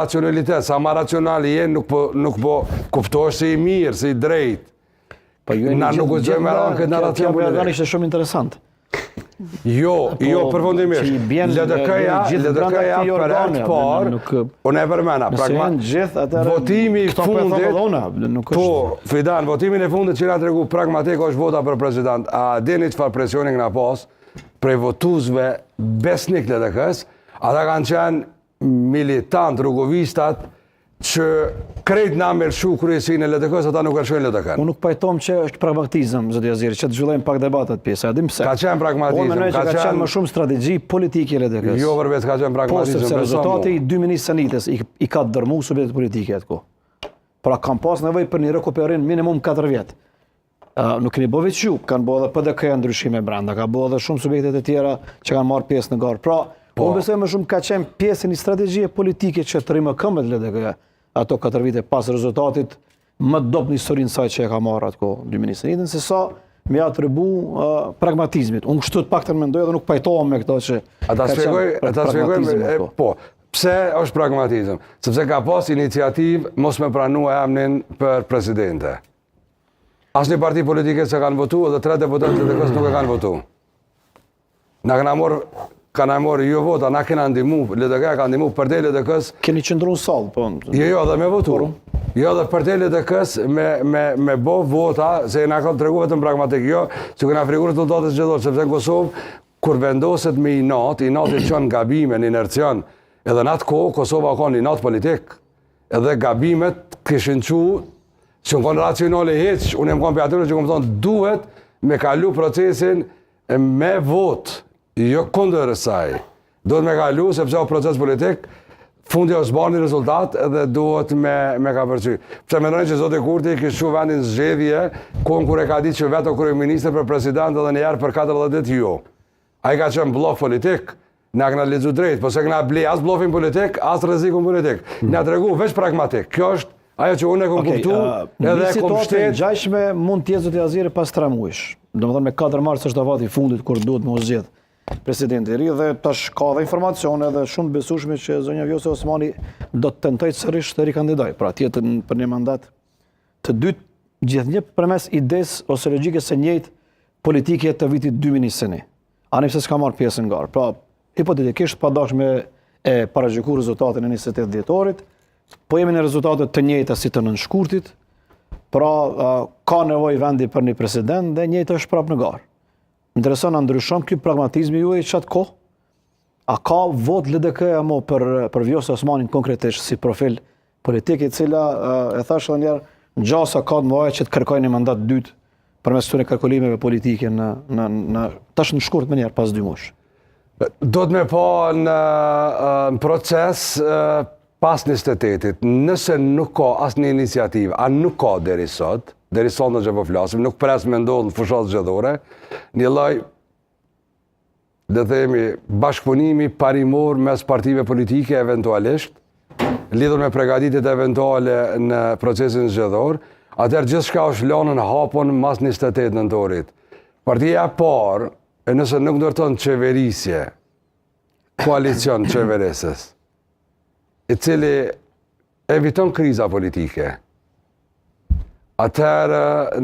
racionalitet, sa ma racionali jenë nuk po kuptosh si i mirë, si i drejt. Na nuk u gjojmë eran këtë narracion politik. Kjo ishte shumë interesant. Jo, përfundimisht. LDK-ja për e parë, unë e përmena, votimi i fundit, Fidan, votimin e fundit që nga të regu pragmatik është vota për president. A dini çfarë presionin nga pas prej votuzve besnik LDK-s, ata kanë qenë militant, rrugovistat, që krejt na mërëshu kryesinë e LDK-s, ata nukërshojnë LDK-n. Unë nuk pajtom që është pragmatizëm, zëtë Jaziri, që të zhvillojmë pak debatet pjesë, edhim pse. Ka qenë pragmatizëm. Unë menoj që ka qenë më shumë strategji politike e LDK-s. Jo vërvet ka qenë pragmatizëm. Po, sepse rezultati i 2 ministrë sanitës i ka të dërmu subjektet politike atë ko. Pra kam pas nevoj për një rekuperim minimum 4 vjetë. Nuk keni bo veç ju, kanë bo edhe PDK ndryshime brenda, ka bo edhe shumë subjektet e tjera që kanë marrë pjesë në garë. Pra, unë besoj më shumë ka qenë pjesë një strategjie politike që të rrimë këmbët LDK-ja ato 4 vite pas rezultatit më dopë një historinë saj që e ka marrë atë ko 2 ministrë sanitën, se sa me atribu pragmatizmit. Unë kështu të pak të mendoj edhe nuk pajtohem me këto që ata shpjegojmë, po, pse është pragmatizëm? Sepse ka pas iniciativë mos me pranua emnin për presidente. Asnjë parti politike se kanë votu edhe 3 deputatë të LDK-s nuk e kanë votu. Na kanë morë jo vota, na kena ndimu, LDK ka ndimu për te LDK-s. Keni qëndru në salë, po? Jo, dhe me votu. Jo, dhe për te LDK-s me bo vota, se na kanë të regu vetëm pragmatik. Jo, që këna frigur rezultatës gjithor, sepse në Kosovë, kur vendoset me inat i qënë gabime, në inercion, edhe në atë kohë, Kosova ka një inat politik, edhe gabimet këshin që në konë racionale heq, unë jem konë për atyre që këmë thonë, duhet me kalu procesin me vot, jo kundër saj. Duhet me kalu, sepse o proces politik, fundi o zbar një rezultat edhe duhet me ka përqy. Pse menojnë që Zotë Kurti kështu vendin zgjedhje, kohën kur e ka ditë që vetë o kërë minister për president edhe njerë për 40 dit jo. A i ka qenë blok politik, ne këna lezu drejt, po se këna ble as blofin politik, as rrezikun politik. Ne të regu veç pragmatik. Kjo është ajo që unë e kom kuptu, edhe e kom shtet. Gjajshme mund t'jetë Zotë Jaziri pas 3 muajsh. Do më thonë me 4 mars është avati fundit kur duhet me u zgjedh presidenti i ri dhe tash ka dhe informacione dhe shumë besueshme që zonja Vjosa Osmani do të tentojë sërish të rikandidojë. Pra tjetër për një mandat të dytë gjithnjë përmes idesë ose logjikës së njëjtë politike të vitit 2021. Ani pse s'ka marrë pjesë në garë. Pra hipotetikisht pa dashur me e paragjykuar rezultatin e 28 dhjetorit, po jemi në rezultate të njëjta si të nënshkurtit, pra ka nevojë vendi për një president dhe njëjtë është prapë në garë. Intereson në ndryshon ky pragmatizmi juaj çat kohë? A ka vot LDK-ja mo për Vjosa Osmanin konkretisht si profil politik i cila e thash edhe një herë ngjasa ka të mëdha që të kërkojnë një mandat dytë përmes këtyre kalkulimeve politike tash në shkurt më një herë pas 2 muajsh. Do të me pa në proces pas 28-it, nëse nuk ka asnjë iniciativë, a nuk ka deri sot në që po flasim, nuk pres me ndodhë në fushat zgjedhore, një lloj, dhe themi, bashkëpunimi parimor mes partive politike eventualisht, lidhur me përgatitit eventuale në procesin zgjedhor, atëherë gjithçka është lënë në hapun mas 28 nëntorit. Partia e parë, nëse nuk ndërton qeverisje, koalicion qeverisës, i cili eviton kriza politike, atëherë